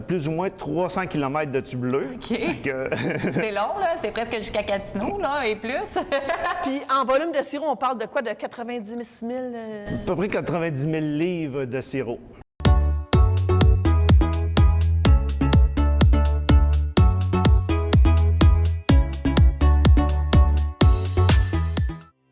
plus ou moins 300 km de tubes bleus. OK. C'est long, là. C'est presque jusqu'à Gatineau, là, et plus. Puis en volume de sirop, on parle de quoi? De 90 000? À peu près 90 000 livres de sirop.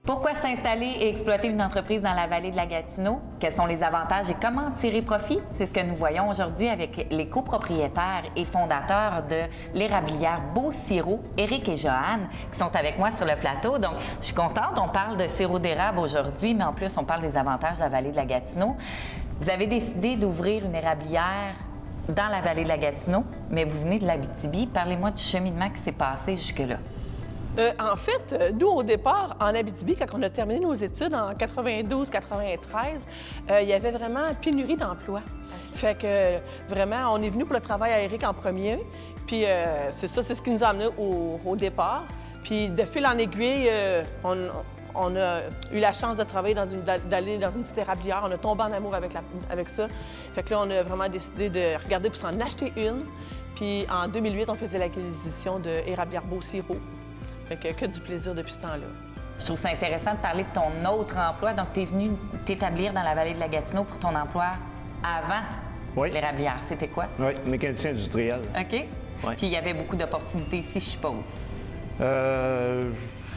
Pourquoi s'installer et exploiter une entreprise dans la vallée de la Gatineau? Quels sont les avantages et comment tirer profit? C'est ce que nous voyons aujourd'hui avec les copropriétaires et fondateurs de l'érablière Beau Sirop, Éric et Joanne, qui sont avec moi sur le plateau. Donc, je suis contente. On parle de sirop d'érable aujourd'hui, mais en plus, on parle des avantages de la vallée de la Gatineau. Vous avez décidé d'ouvrir une érablière dans la vallée de la Gatineau, mais vous venez de l'Abitibi. Parlez-moi du cheminement qui s'est passé jusque-là. En fait, nous, au départ, en Abitibi, quand on a terminé nos études en 92-93, il y avait vraiment pénurie d'emplois. Fait que vraiment, on est venu pour le travail à Éric en premier. Puis c'est ça, c'est ce qui nous a amenés au départ. Puis de fil en aiguille, on a eu la chance de travailler d'aller dans une petite érablière. On a tombé en amour avec ça. Fait que là, on a vraiment décidé de regarder pour s'en acheter une. Puis en 2008, on faisait l'acquisition de érablière Beau Sirop. Fait que du plaisir depuis ce temps-là. Je trouve ça intéressant de parler de ton autre emploi. Donc, tu es venu t'établir dans la vallée de la Gatineau pour ton emploi avant l'érablière. C'était quoi? Oui, mécanicien industriel. OK. Oui. Puis, il y avait beaucoup d'opportunités ici, je suppose.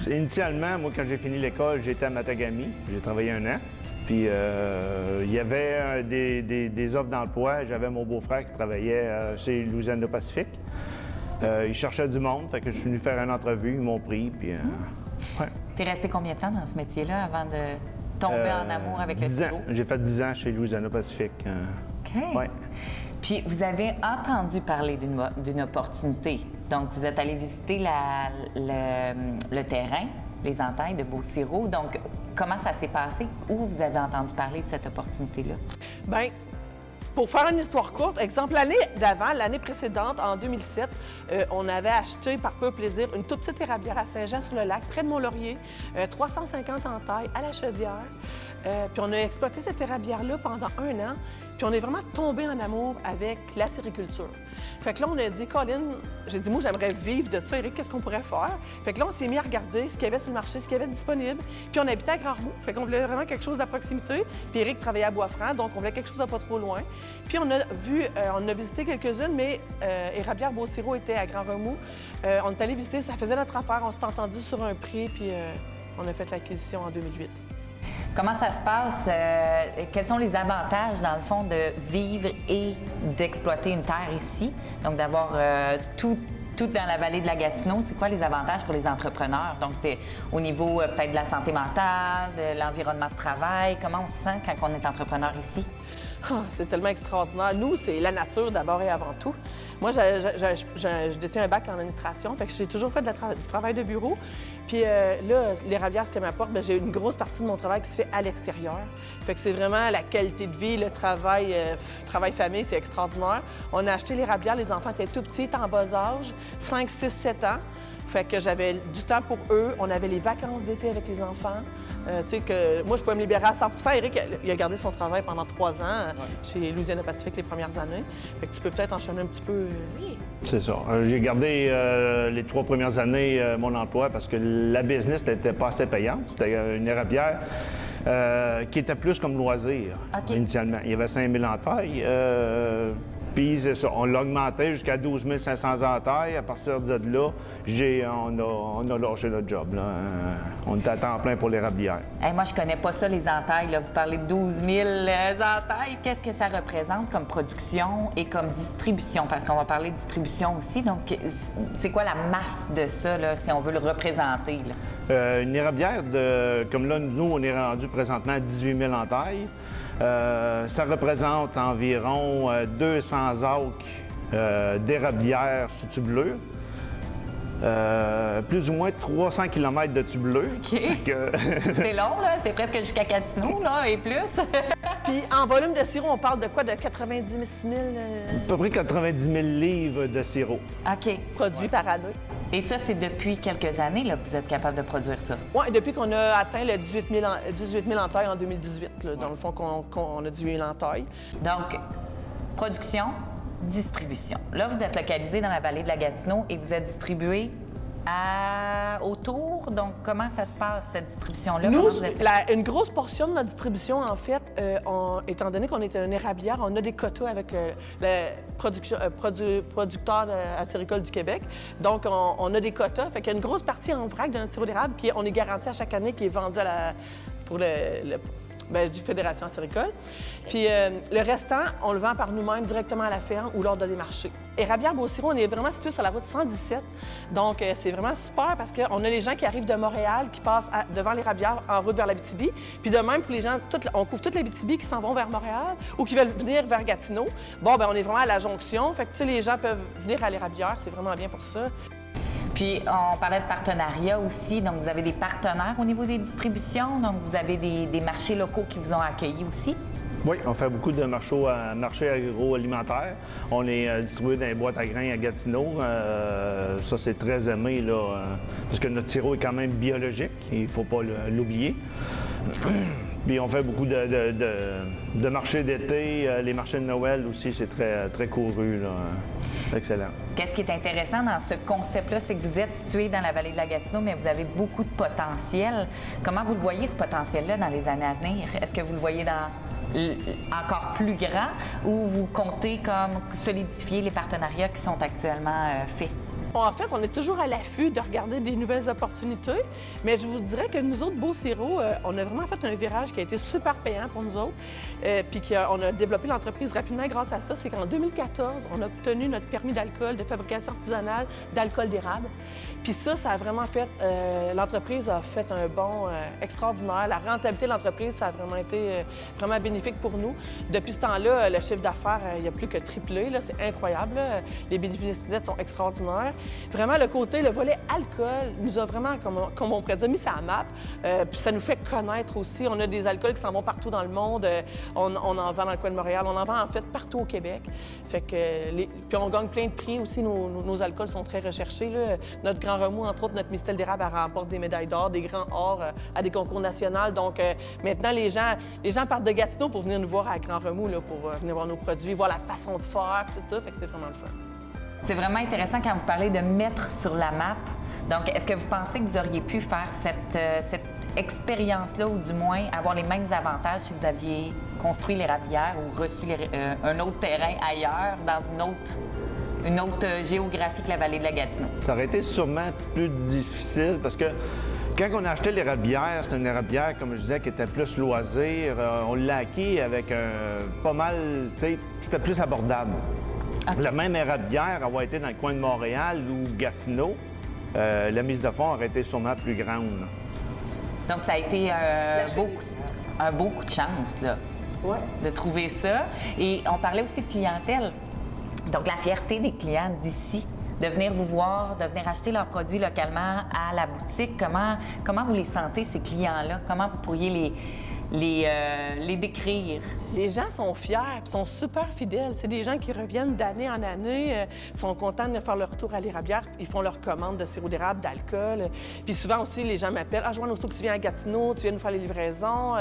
Initialement, moi, quand j'ai fini l'école, j'étais à Matagami. J'ai travaillé 1 an. Puis, il y avait des offres d'emploi. J'avais mon beau-frère qui travaillait chez Louisiana Pacifique. Ils cherchaient du monde, fait que je suis venu faire une entrevue, ils m'ont pris, puis... ouais. T'es resté combien de temps dans ce métier-là avant de tomber en amour avec le 10 ans. sirop? J'ai fait 10 ans chez Louisiana Pacifique. OK. Ouais. Puis, vous avez entendu parler d'une opportunité. Donc, vous êtes allé visiter le terrain, les entailles de Beau Sirop. Donc, comment ça s'est passé? Où vous avez entendu parler de cette opportunité-là? Bien, pour faire une histoire courte, exemple, l'année d'avant, l'année précédente, en 2007, on avait acheté par peu plaisir une toute petite érablière à Saint-Jean-sur-le-Lac, près de Mont-Laurier, 350 entailles à la chaudière. Puis on a exploité cette érablière-là pendant 1 an, puis on est vraiment tombé en amour avec la sériculture. Fait que là, on a dit, Colin, j'ai dit, moi, j'aimerais vivre de ça, Éric, qu'est-ce qu'on pourrait faire? Fait que là, on s'est mis à regarder ce qu'il y avait sur le marché, ce qu'il y avait disponible. Puis on habitait à Grand-Remous, fait qu'on voulait vraiment quelque chose à proximité. Puis Éric travaillait à Bois-Franc, donc on voulait quelque chose de pas trop loin. Puis on a visité quelques-unes, mais érablière Beau Sirop était à Grand-Remous. On est allé visiter, ça faisait notre affaire, on s'est entendu sur un prix, puis on a fait l'acquisition en 2008. Comment ça se passe? Quels sont les avantages, dans le fond, de vivre et d'exploiter une terre ici? Donc, d'avoir tout dans la vallée de la Gatineau, c'est quoi les avantages pour les entrepreneurs? Donc, au niveau peut-être de la santé mentale, de l'environnement de travail, comment on se sent quand on est entrepreneur ici? Oh, c'est tellement extraordinaire. Nous, c'est la nature d'abord et avant tout. Moi, je détiens un bac en administration, fait que j'ai toujours fait du travail de bureau. Puis là, l'érablière, ce qu'elle m'apporte, bien, j'ai une grosse partie de mon travail qui se fait à l'extérieur. Fait que c'est vraiment la qualité de vie, le travail famille, c'est extraordinaire. On a acheté l'érablière, les enfants étaient tout petits, étaient en bas âge, 5, 6, 7 ans. Fait que j'avais du temps pour eux. On avait les vacances d'été avec les enfants. Tu sais que moi, je pouvais me libérer à 100 Éric, il a gardé son travail pendant 3 ans chez Louisiana Pacifique les premières années. Fait que tu peux peut-être enchaîner un petit peu. C'est ça. J'ai gardé les 3 premières années mon emploi parce que la business n'était pas assez payante. C'était une érablière qui était plus comme loisir initialement. Il y avait 5 000 entailles. Puis c'est ça, on l'a augmenté jusqu'à 12 500 entailles. À partir de là, on a lâché notre job. Là. On était à temps plein pour l'érablière. Hey, moi, je connais pas ça, les entailles. Là. Vous parlez de 12 000 entailles. Qu'est-ce que ça représente comme production et comme distribution? Parce qu'on va parler de distribution aussi. Donc, c'est quoi la masse de ça, là, si on veut le représenter? Là? Une érablière, comme là, nous, on est rendu présentement à 18 000 entailles. Ça représente environ 200 acres d'érablière sous tubulure. Plus ou moins 300 km de tubes bleus. OK. C'est long, là. C'est presque jusqu'à Gatineau, là, et plus. Puis en volume de sirop, on parle de quoi? De 90 000 À peu près 90 000 livres de sirop. OK. Produits par année. Et ça, c'est depuis quelques années là, que vous êtes capable de produire ça? Oui, depuis qu'on a atteint le 18 000 entailles en 2018. Là, dans le fond, qu'on a 18 000 entailles. Donc, production, distribution. Là, vous êtes localisé dans la vallée de la Gatineau et vous êtes distribué autour. Donc, comment ça se passe, cette distribution-là? Nous, une grosse portion de notre distribution, en fait, étant donné qu'on est une érablière, on a des quotas avec le producteur acéricole du Québec. Donc, on a des quotas. Fait qu'il y a une grosse partie en vrac de notre sirop d'érable qui on est garanti à chaque année qui est vendu pour je dis Fédération acéricole. Puis le restant, on le vend par nous-mêmes directement à la ferme ou lors de des marchés. Érablière Beausirot, on est vraiment situé sur la route 117. Donc, c'est vraiment super parce qu'on a les gens qui arrivent de Montréal, qui passent devant l'érablière en route vers l'Abitibi. Puis de même, pour les gens, on couvre toute l'Abitibi qui s'en vont vers Montréal ou qui veulent venir vers Gatineau. Bon, ben on est vraiment à la jonction. Fait que, tu sais, les gens peuvent venir à l'érablière. C'est vraiment bien pour ça. Puis, on parlait de partenariat aussi. Donc, vous avez des partenaires au niveau des distributions. Donc, vous avez des marchés locaux qui vous ont accueillis aussi. Oui, on fait beaucoup de marchés agroalimentaires. On est distribué dans les boîtes à grains à Gatineau. Ça, c'est très aimé, là, parce que notre sirop est quand même biologique. Il ne faut pas l'oublier. Puis on fait beaucoup de marchés d'été. Les marchés de Noël aussi, c'est très, très couru, là. Excellent. Qu'est-ce qui est intéressant dans ce concept-là, c'est que vous êtes situé dans la vallée de la Gatineau, mais vous avez beaucoup de potentiel. Comment vous le voyez, ce potentiel-là, dans les années à venir? Est-ce que vous le voyez encore plus grand ou vous comptez comme solidifier les partenariats qui sont actuellement faits? En fait, on est toujours à l'affût de regarder des nouvelles opportunités, mais je vous dirais que nous autres, Beausirot, on a vraiment fait un virage qui a été super payant pour nous autres, puis qu'on a développé l'entreprise rapidement grâce à ça. C'est qu'en 2014, on a obtenu notre permis d'alcool, de fabrication artisanale d'alcool d'érable. Puis ça a vraiment fait... l'entreprise a fait un bond extraordinaire. La rentabilité de l'entreprise, ça a vraiment été vraiment bénéfique pour nous. Depuis ce temps-là, le chiffre d'affaires, il n'y a plus que triplé. C'est incroyable, là. Les bénéfices nets sont extraordinaires. Vraiment, le volet alcool nous a vraiment, comme on pourrait dire, mis ça à la map. Puis ça nous fait connaître aussi. On a des alcools qui s'en vont partout dans le monde. On en vend dans le coin de Montréal. On en vend, en fait, partout au Québec. Fait que puis on gagne plein de prix aussi. Nos alcools sont très recherchés, là. Notre Grand Remous, entre autres, notre Mistel d'érable, elle remporte des médailles d'or, des grands or à des concours nationaux. Donc, maintenant, les gens partent de Gatineau pour venir nous voir à Grand Remous, là, pour venir voir nos produits, voir la façon de faire, tout ça. Fait que c'est vraiment le fun. C'est vraiment intéressant quand vous parlez de mettre sur la map. Donc, est-ce que vous pensez que vous auriez pu faire cette expérience-là ou du moins avoir les mêmes avantages si vous aviez construit l'érablière ou reçu un autre terrain ailleurs dans une autre géographie que la vallée de la Gatineau? Ça aurait été sûrement plus difficile parce que quand on a acheté l'érablière, c'était une érablière, comme je disais, qui était plus loisir. On l'a acquis avec pas mal, tu sais, c'était plus abordable. Okay. La même érablière avoir été dans le coin de Montréal ou Gatineau, la mise de fonds aurait été sûrement plus grande. Donc, ça a été un beau coup de chance, là, de trouver ça. Et on parlait aussi de clientèle. Donc, la fierté des clients d'ici, de venir vous voir, de venir acheter leurs produits localement à la boutique. Comment vous les sentez, ces clients-là? Comment vous pourriez les décrire? Les gens sont fiers, sont super fidèles. C'est des gens qui reviennent d'année en année, sont contents de faire leur retour à l'érablière. Ils font leur commande de sirop d'érable, d'alcool. Puis souvent aussi, les gens m'appellent « Ah, Joanne, aussitôt que tu viens à Gatineau, tu viens nous faire les livraisons. »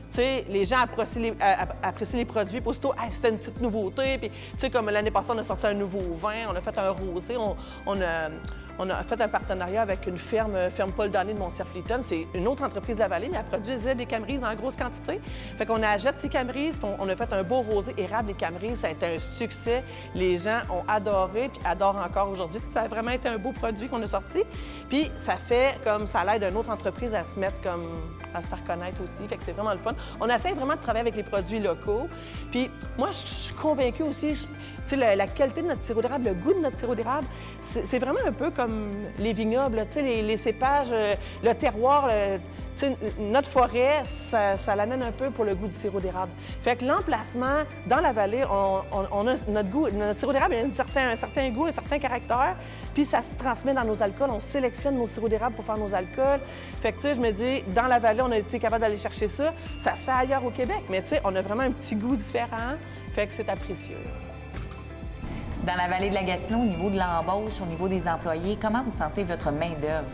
Tu sais, les gens apprécient les produits. Puis aussitôt, hey, c'était une petite nouveauté. Puis, tu sais, comme l'année passée, on a sorti un nouveau vin, on a fait un rosé, on a fait un partenariat avec une ferme Paul Dané de Mont-Cerf-Léton. C'est une autre entreprise de la vallée, mais elle produisait des camerises en grosse quantité. Fait qu'on achète ces camerises, on a fait un beau rosé érable des camerises. Ça a été un succès. Les gens ont adoré, puis adorent encore aujourd'hui. Ça a vraiment été un beau produit qu'on a sorti. Puis ça fait comme ça l'aide d'une autre entreprise à se mettre à se faire connaître aussi. Fait que c'est vraiment le fun. On essaie vraiment de travailler avec les produits locaux. Puis moi, je suis convaincue aussi, tu sais, la qualité de notre sirop d'érable, le goût de notre sirop d'érable, c'est vraiment un peu comme les vignobles, tu sais, les cépages, le terroir, tu sais, notre forêt, ça l'amène un peu pour le goût du sirop d'érable. Fait que l'emplacement, dans la vallée, on a notre sirop d'érable a un certain goût, un certain caractère, puis ça se transmet dans nos alcools. On sélectionne nos sirops d'érable pour faire nos alcools. Fait que, tu sais, je me dis, dans la vallée, on a été capable d'aller chercher ça. Ça se fait ailleurs au Québec, mais tu sais, on a vraiment un petit goût différent. Fait que c'est apprécieux. Dans la vallée de la Gatineau, au niveau de l'embauche, au niveau des employés, comment vous sentez votre main-d'œuvre?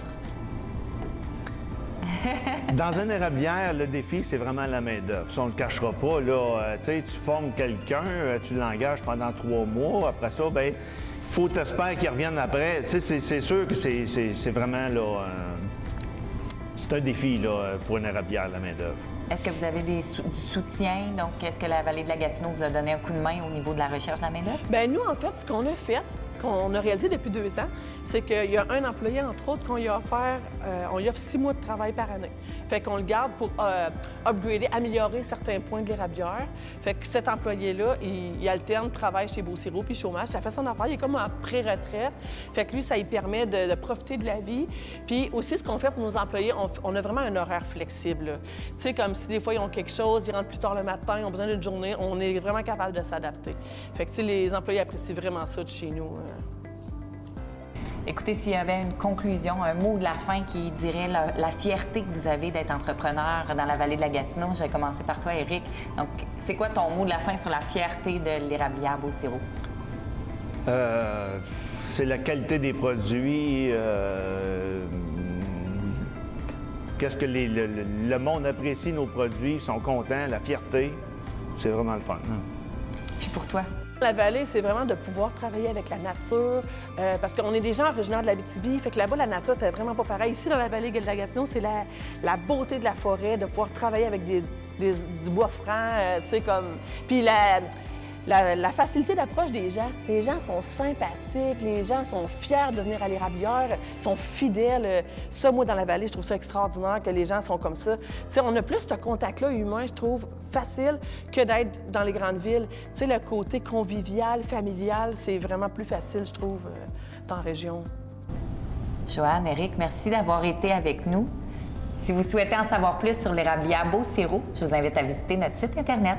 Dans une érablière, le défi, c'est vraiment la main-d'œuvre. Ça, on ne le cachera pas. Là, tu formes quelqu'un, tu l'engages pendant 3 mois. Après ça, bien, faut t'espérer qu'il revienne après. C'est sûr que c'est vraiment là, c'est un défi là, pour une érablière, la main-d'œuvre. Est-ce que vous avez du soutien? Donc, est-ce que la Vallée de la Gatineau vous a donné un coup de main au niveau de la recherche de la main-d'œuvre? Bien, nous, en fait, ce qu'on a fait, qu'on a réalisé depuis 2 ans, c'est qu'il y a un employé, entre autres, qu'on lui a offert, on lui offre 6 mois de travail par année. Fait qu'on le garde pour upgrader, améliorer certains points de l'érablière. Fait que cet employé-là, il alterne travail chez Beauciro puis chômage. Ça fait son affaire, il est comme en pré-retraite. Fait que lui, ça lui permet de profiter de la vie. Puis aussi, ce qu'on fait pour nos employés, on a vraiment un horaire flexible. Tu sais, comme si des fois, ils ont quelque chose, ils rentrent plus tard le matin, ils ont besoin d'une journée, on est vraiment capable de s'adapter. Fait que, tu sais, les employés apprécient vraiment ça de chez nous. Écoutez, s'il y avait une conclusion, un mot de la fin qui dirait la fierté que vous avez d'être entrepreneur dans la Vallée de la Gatineau, je vais commencer par toi, Éric. Donc, c'est quoi ton mot de la fin sur la fierté de l'érablière Beauciro? C'est la qualité des produits. Qu'est-ce que le monde apprécie nos produits, ils sont contents, la fierté, c'est vraiment le fun. Puis pour toi? La vallée, c'est vraiment de pouvoir travailler avec la nature, parce qu'on est des gens originaires de l'Abitibi, fait que là-bas, la nature était vraiment pas pareille. Ici, dans la vallée de la Gatineau, c'est la beauté de la forêt, de pouvoir travailler avec du bois franc, tu sais, comme... Puis la facilité d'approche des gens. Les gens sont sympathiques, les gens sont fiers de venir à l'érablière, sont fidèles. Ça, moi, dans la vallée, je trouve ça extraordinaire que les gens sont comme ça. Tu sais, on a plus ce contact-là humain, je trouve, facile que d'être dans les grandes villes. Tu sais, le côté convivial, familial, c'est vraiment plus facile, je trouve, dans la région. Joanne, Éric, merci d'avoir été avec nous. Si vous souhaitez en savoir plus sur l'érablière Beauciro, je vous invite à visiter notre site Internet